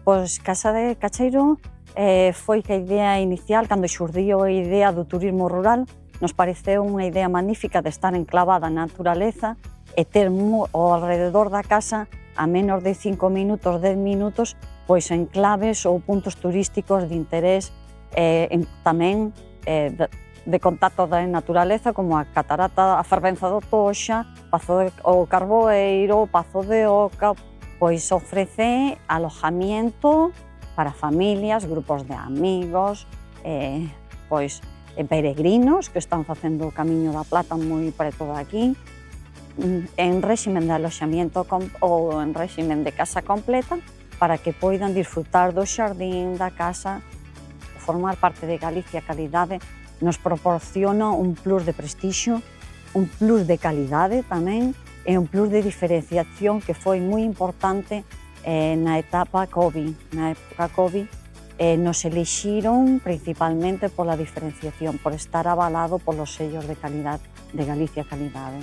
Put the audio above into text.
Pois Casa de Cacheiro foi que a idea inicial, cando xurdiu a idea do turismo rural, nos pareceu unha idea magnífica de estar enclavada na naturaleza e ter ao alrededor da casa, a menos de 5 minutos, 10 minutos, pois enclaves ou puntos turísticos de interés tamén de contacto da naturaleza, como a Catarata, a Fervenza do Toxa, o Carboeiro, o Pazo de Oca, pois ofrece alojamiento para familias, grupos de amigos, pois peregrinos que están facendo o Camiño da Plata moi preto de aquí, en réximen de aloxamiento ou en réximen de casa completa, para que poidan disfrutar do xardín, da casa. Formar parte de Galicia Calidade nos proporciona un plus de prestixio, un plus de calidade tamén, e un plus de diferenciación que foi moi importante na etapa COVID. Na época COVID nos elixiron principalmente pola diferenciación, por estar avalado polos sellos de calidade de Galicia Calidade.